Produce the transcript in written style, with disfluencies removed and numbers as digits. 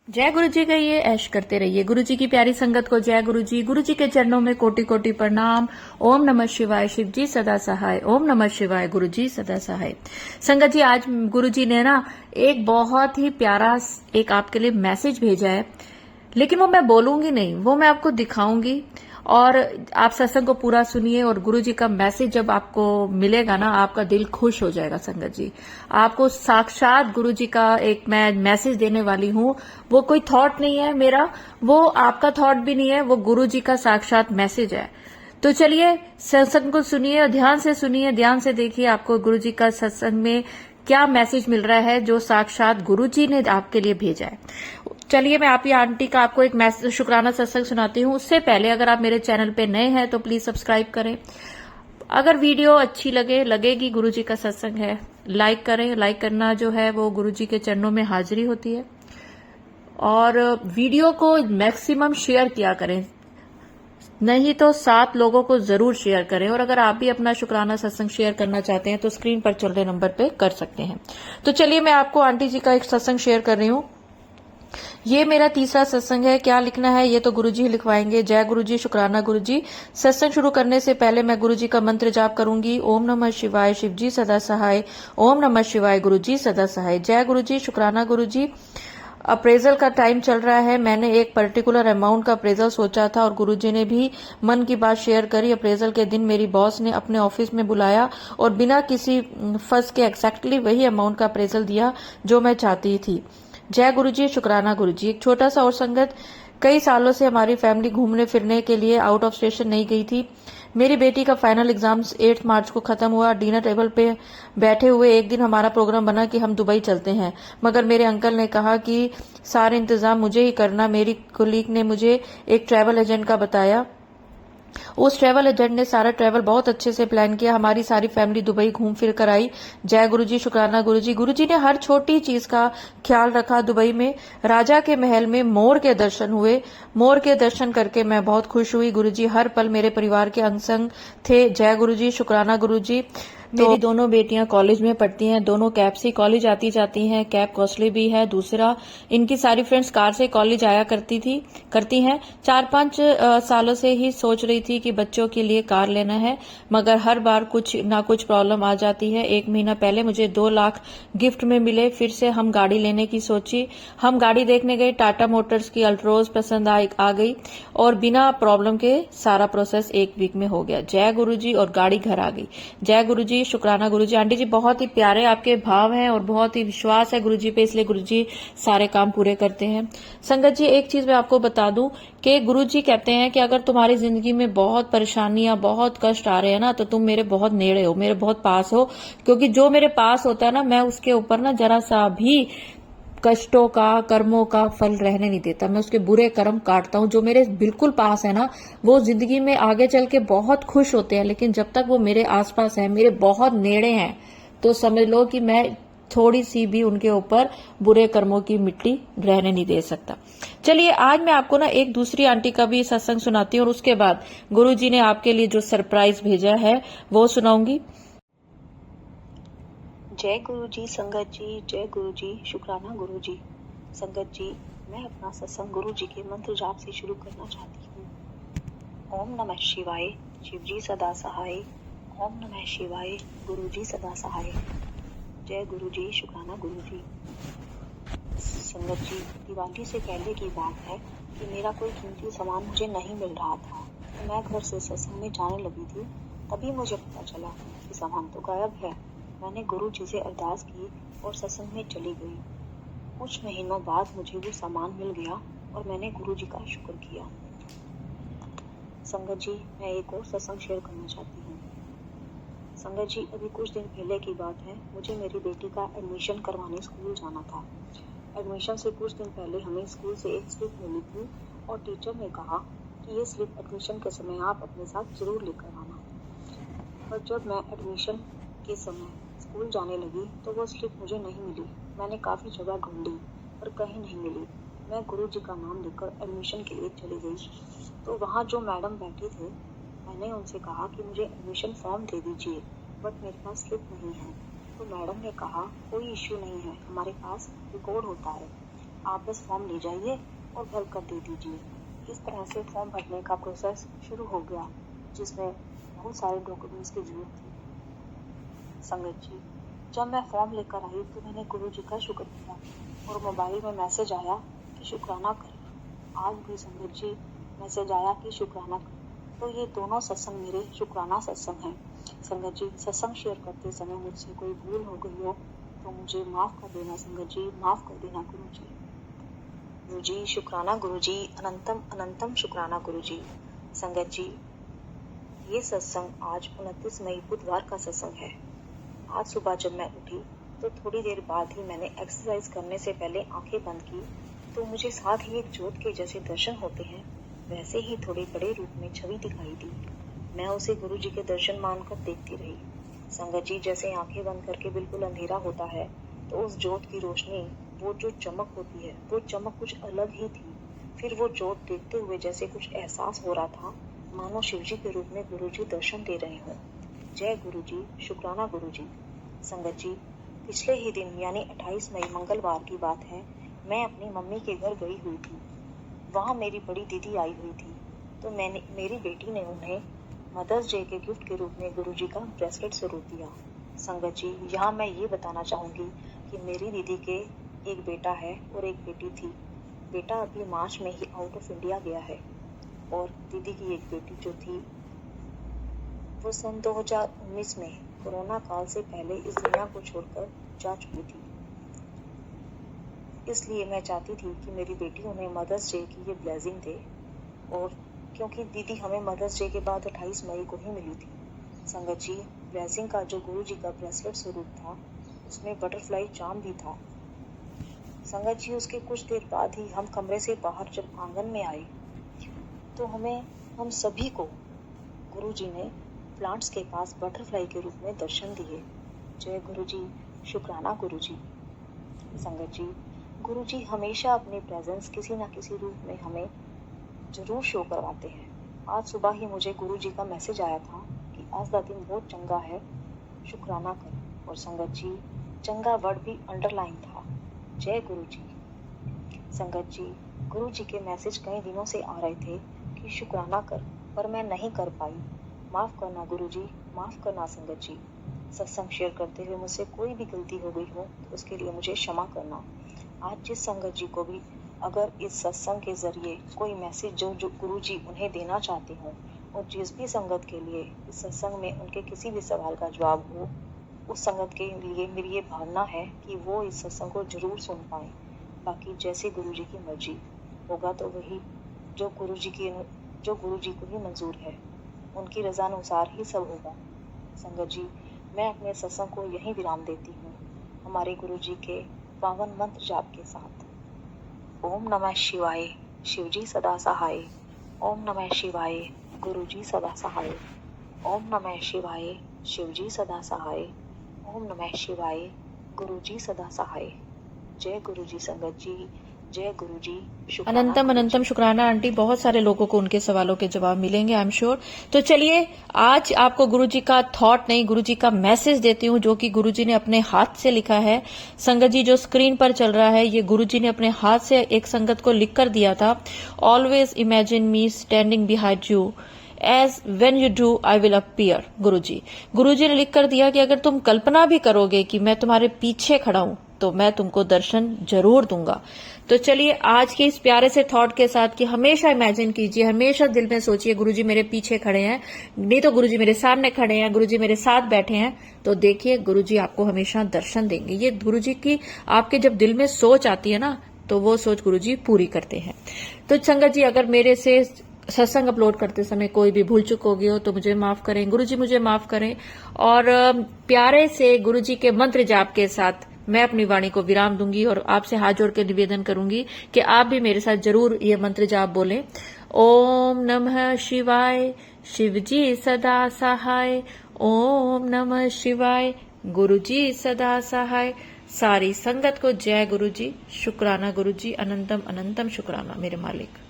जय गुरु जी कहिए, ऐश करते रहिए। गुरु जी की प्यारी संगत को जय गुरु जी। गुरु जी के चरणों में कोटि कोटि प्रणाम। ओम नमः शिवाय, शिव जी सदा सहाय। ओम नमः शिवाय, गुरु जी सदा सहाय। संगत जी, आज गुरु जी ने ना एक बहुत ही प्यारा एक आपके लिए मैसेज भेजा है, लेकिन वो मैं बोलूंगी नहीं, वो मैं आपको दिखाऊंगी। और आप सत्संग को पूरा सुनिए और गुरु जी का मैसेज जब आपको मिलेगा ना, आपका दिल खुश हो जाएगा। संगत जी, आपको साक्षात गुरु जी का एक मैं मैसेज देने वाली हूँ। वो कोई थॉट नहीं है मेरा, वो आपका थॉट भी नहीं है, वो गुरु जी का साक्षात मैसेज है। तो चलिए सत्संग को सुनिए और ध्यान से सुनिए, ध्यान से देखिए आपको गुरु जी का सत्संग में क्या मैसेज मिल रहा है, जो साक्षात गुरु जी ने आपके लिए भेजा है। चलिए मैं आप ही आंटी का आपको एक मैसेज शुक्राना सत्संग सुनाती हूँ। उससे पहले अगर आप मेरे चैनल पे नए हैं तो प्लीज सब्सक्राइब करें। अगर वीडियो अच्छी लगेगी, गुरु जी का सत्संग है, लाइक करें। लाइक करना जो है वो गुरु जी के चरणों में हाजिरी होती है। और वीडियो को मैक्सिमम शेयर किया करें, नहीं तो 7 लोगों को जरूर शेयर करें। और अगर आप भी अपना शुक्राना सत्संग शेयर करना चाहते हैं तो स्क्रीन पर चल रहे नंबर पे कर सकते हैं। तो चलिए मैं आपको आंटी जी का एक सत्संग शेयर कर रही हूँ। ये मेरा तीसरा सत्संग है। क्या लिखना है ये तो गुरु जी लिखवाएंगे। जय गुरु जी, शुक्राना गुरु जी। सत्संग शुरू करने से पहले मैं गुरु जी का मंत्र जाप करूंगी। ओम नमः शिवाय, शिव जी सदा सहाय। ओम नमः शिवाय, गुरु जी सदा सहाय। जय गुरु जी, शुक्राना गुरु जी। अप्रेजल का टाइम चल रहा है। मैंने एक पर्टिकुलर अमाउंट का अप्रेजल सोचा था और गुरुजी ने भी मन की बात शेयर करी। अप्रेजल के दिन मेरी बॉस ने अपने ऑफिस में बुलाया और बिना किसी फंस के एक्जैक्टली वही अमाउंट का अप्रेजल दिया जो मैं चाहती थी। जय गुरु जी, शुक्राना गुरु जी। एक छोटा सा और संगत, कई सालों से हमारी फैमिली घूमने फिरने के लिए आउट ऑफ स्टेशन नहीं गई थी। मेरी बेटी का फाइनल एग्जाम्स 8 मार्च को खत्म हुआ। डिनर टेबल पे बैठे हुए एक दिन हमारा प्रोग्राम बना कि हम दुबई चलते हैं, मगर मेरे अंकल ने कहा कि सारे इंतजाम मुझे ही करना। मेरी कोलीग ने मुझे एक ट्रैवल एजेंट का बताया। उस ट्रैवल एजेंट ने सारा ट्रैवल बहुत अच्छे से प्लान किया। हमारी सारी फैमिली दुबई घूम फिर कर आई। जय गुरु जी, शुक्राना गुरु जी। गुरु जी ने हर छोटी चीज का ख्याल रखा। दुबई में राजा के महल में मोर के दर्शन हुए। मोर के दर्शन करके मैं बहुत खुश हुई। गुरु जी हर पल मेरे परिवार के अंग संग थे। जय गुरु जी, शुक्राना गुरु जी। मेरी दोनों बेटियां कॉलेज में पढ़ती हैं, दोनों कैब से कॉलेज आती जाती हैं। कैब कॉस्टली भी है। दूसरा, इनकी सारी फ्रेंड्स कार से कॉलेज आया करती हैं। 4-5 सालों से ही सोच रही थी कि बच्चों के लिए कार लेना है, मगर हर बार कुछ ना कुछ प्रॉब्लम आ जाती है। 1 महीना पहले मुझे 2 लाख गिफ्ट में मिले। फिर से हम गाड़ी लेने की सोची। हम गाड़ी देखने गए। टाटा मोटर्स की अल्ट्रोज पसंद आ गई और बिना प्रॉब्लम के सारा प्रोसेस 1 वीक में हो गया। जय गुरु जी, और गाड़ी घर आ गई। जय गुरु जी, शुक्राना गुरु जी। आंटी जी बहुत ही प्यारे आपके भाव हैं और बहुत ही विश्वास है गुरु जी पे, इसलिए गुरु जी सारे काम पूरे करते हैं। संगत जी, एक चीज मैं आपको बता दूं कि गुरु जी कहते हैं कि अगर तुम्हारी जिंदगी में बहुत परेशानियां, बहुत कष्ट आ रहे हैं ना, तो तुम मेरे बहुत नेड़े हो, मेरे बहुत पास हो। क्योंकि जो मेरे पास होता है ना, मैं उसके ऊपर ना जरा सा भी कष्टों का, कर्मों का फल रहने नहीं देता। मैं उसके बुरे कर्म काटता हूँ। जो मेरे बिल्कुल पास है ना, वो जिंदगी में आगे चल के बहुत खुश होते हैं, लेकिन जब तक वो मेरे आसपास है, मेरे बहुत नेड़े हैं, तो समझ लो कि मैं थोड़ी सी भी उनके ऊपर बुरे कर्मों की मिट्टी रहने नहीं दे सकता। चलिए आज मैं आपको ना एक दूसरी आंटी का भी सत्संग सुनाती हूँ और उसके बाद गुरु जी ने आपके लिए जो सरप्राइज भेजा है वो सुनाऊंगी। जय गुरु जी, संगत जी। जय गुरु जी, शुक्राना गुरु जी। संगत जी, मैं अपना सत्संग गुरु जी के मंत्र जाप से शुरू करना चाहती हूँ। ओम नमः शिवाय, शिव जी सदा सहाय। ओम नमः शिवाय, गुरु जी सदा सहाय। जय गुरु जी, शुक्राना गुरु जी। संगत जी, दिवाली से पहले की बात है कि मेरा कोई कीमती सामान मुझे नहीं मिल रहा था। तो मैं घर से सत्संग में जाने लगी थी, तभी मुझे पता चला कि सामान तो गायब है। मैंने गुरु जी से अरदास की और सत्संग में चली गई। कुछ महीनों बाद मुझे वो सामान मिल गया और मैंने गुरु जी का शुक्र किया। संगत जी, मैं एक और सत्संग शेयर करना चाहती हूँ। संगत जी, अभी कुछ दिन पहले की बात है। मुझे मेरी बेटी का एडमिशन करवाने स्कूल जाना था। एडमिशन से कुछ दिन पहले हमें स्कूल से एक स्लिप मिली थी और टीचर ने कहा कि ये स्लिप एडमिशन के समय आप अपने साथ जरूर लेकर आना। पर जब मैं एडमिशन के समय स्कूल जाने लगी तो वो स्लिप मुझे नहीं मिली। मैंने काफ़ी जगह ढूंढी पर कहीं नहीं मिली। मैं गुरु जी का नाम लेकर एडमिशन के लिए चली गई तो वहाँ जो मैडम बैठे थे, मैंने उनसे कहा कि मुझे एडमिशन फॉर्म दे दीजिए, बट मेरे पास स्लिप नहीं है। तो मैडम ने कहा कोई इश्यू नहीं है, हमारे पास रिकॉर्ड होता है, आप बस फॉर्म ले जाइए और भर कर दे दीजिए। इस तरह से फॉर्म भरने का प्रोसेस शुरू हो गया, जिसमें बहुत सारे डॉक्यूमेंट्स की जरूरत थी। संगत जी, जब मैं फॉर्म लेकर आई तो मैंने गुरु जी का शुक्र किया और मोबाइल में मैसेज आया कि शुक्राना करें। आज भी संगत जी मैसेज आया कि शुक्राना करें। तो ये दोनों सत्संग मेरे शुक्राना सत्संग हैं। संगत जी, सत्संग शेयर करते समय मुझसे कोई भूल हो गई हो तो मुझे माफ कर देना संगत जी, माफ कर देना गुरु जी। गुरु जी शुक्राना गुरु जी, अनंतम अनंतम शुक्राना गुरु जी। संगत जी, ये सत्संग आज 29 मई बुधवार का सत्संग है। आज सुबह जब मैं उठी तो थोड़ी देर बाद ही मैंने एक्सरसाइज करने से पहले आंखें बंद की तो मुझे साथ ही एक ज्योत के जैसे दर्शन होते हैं, वैसे ही थोड़े बड़े रूप में छवि दिखाई दी। मैं उसे गुरु जी के दर्शन मानकर देखती रही। संगत जी, जैसे आंखें बंद करके बिल्कुल अंधेरा होता है तो उस ज्योत की रोशनी, वो जो चमक होती है, वो चमक कुछ अलग ही थी। फिर वो ज्योत देखते हुए जैसे कुछ एहसास हो रहा था, मानो शिवजी के रूप में गुरु जी दर्शन दे रहे हों। जय गुरु जी, शुक्राना गुरु जी। संगत जी, पिछले ही दिन यानी 28 मई मंगलवार की बात है, मैं अपनी मम्मी के घर गई हुई थी। वहाँ मेरी बड़ी दीदी आई हुई थी तो मेरी बेटी ने उन्हें मदर्स डे के गिफ्ट के रूप में गुरुजी का ब्रेसलेट जरूर दिया। संगत जी, यहाँ मैं ये बताना चाहूँगी कि मेरी दीदी के एक बेटा है और एक बेटी थी। बेटा अभी मार्च में ही आउट ऑफ इंडिया गया है और दीदी की एक बेटी जो थी वो सन 2019 में कोरोना काल से पहले इस दुनिया को छोड़कर जा चुकी थी। इसलिए मैं चाहती थी कि मेरी बेटी उन्हें मदर्स डे की ये ब्लेसिंग दे, और क्योंकि दीदी हमें मदर्स डे के बाद 28 मई को ही मिली थी। संगत जी, ब्लेसिंग का जो गुरु जी का ब्रेसलेट स्वरूप था उसमें बटरफ्लाई चार्म भी था। संगत जी, उसके कुछ देर बाद ही हम कमरे से बाहर जब आंगन में आए तो हम सभी को गुरु जी ने प्लांट्स के पास बटरफ्लाई के रूप में दर्शन दिए। जय गुरु जी, शुक्राना गुरु जी। संगत जी, गुरु जी हमेशा अपनी प्रेजेंस किसी न किसी रूप में हमें जरूर शो करवाते हैं। आज सुबह ही मुझे गुरु जी का मैसेज आया था कि आज का दिन बहुत चंगा है, शुक्राना कर। और संगत जी, चंगा वर्ड भी अंडरलाइन था। जय गुरु जी। संगत जी, गुरु जी के मैसेज कई दिनों से आ रहे थे कि शुक्राना कर, पर मैं नहीं कर पाई। माफ करना गुरु जी, माफ करना संगत जी। सत्संग शेयर करते हुए मुझसे कोई भी गलती हो गई हो तो उसके लिए मुझे क्षमा करना। आज जिस संगत जी को भी अगर इस सत्संग के जरिए कोई मैसेज जो गुरु जी उन्हें देना चाहते हो, और जिस भी संगत के लिए इस सत्संग में उनके किसी भी सवाल का जवाब हो, उस संगत के लिए मेरी ये भावना है कि वो इस सत्संग को जरूर सुन पाए। बाकी जैसे गुरु जी की मर्जी होगा तो वही जो गुरु जी को ही मंजूर है, उनकी रजा अनुसार ही सब होगा। संगत जी, मैं अपने सत्संग को यहीं विराम देती हूँ हमारे गुरु जी के पावन मंत्र जाप के साथ। ओम नमः शिवाय, शिवजी सदा सहाय। ओम नमः शिवाय, गुरुजी सदा सहाय। ओम नमः शिवाय, शिवजी सदा सहाय। ओम नमः शिवाय, गुरुजी सदा सहाय। जय गुरुजी संगत जी, जय गुरुजी। शुक्राना अनंतम गुरुजी। अनंतम शुक्राना आंटी। बहुत सारे लोगों को उनके सवालों के जवाब मिलेंगे, आई एम श्योर। तो चलिए आज आपको गुरुजी का थॉट नहीं, गुरुजी का मैसेज देती हूँ जो कि गुरुजी ने अपने हाथ से लिखा है। संगत जी, जो स्क्रीन पर चल रहा है ये गुरुजी ने अपने हाथ से एक संगत को लिख कर दिया था। Always imagine me standing behind you, as when you do I will appear. Guruji ने लिख कर दिया कि अगर तुम कल्पना भी करोगे कि मैं तुम्हारे पीछे खड़ा हूं तो मैं तुमको दर्शन जरूर दूंगा। तो चलिए आज के इस प्यारे से थॉट के साथ कि हमेशा इमेजिन कीजिए, हमेशा दिल में सोचिए गुरुजी मेरे पीछे खड़े हैं, नहीं तो गुरुजी मेरे सामने खड़े हैं, गुरुजी मेरे साथ बैठे हैं, तो देखिए गुरुजी आपको हमेशा दर्शन देंगे। ये गुरुजी की आपके जब दिल में सोच आती है ना, तो वो सोच गुरुजी पूरी करते हैं। तो संगत जी, अगर मेरे से सत्संग अपलोड करते समय कोई भी भूल चूक होगी हो तो मुझे माफ करें, गुरुजी मुझे माफ करें। और प्यारे से गुरुजी के मंत्र जाप के साथ मैं अपनी वाणी को विराम दूंगी और आपसे हाथ जोड़ के निवेदन करूंगी कि आप भी मेरे साथ जरूर ये मंत्र जाप बोलें। ओम नमः शिवाय, शिवजी सदा सहाय। ओम नमः शिवाय, गुरुजी सदा सहाय। सारी संगत को जय गुरुजी, शुक्राना गुरुजी, अनंतम अनंतम शुक्राना मेरे मालिक।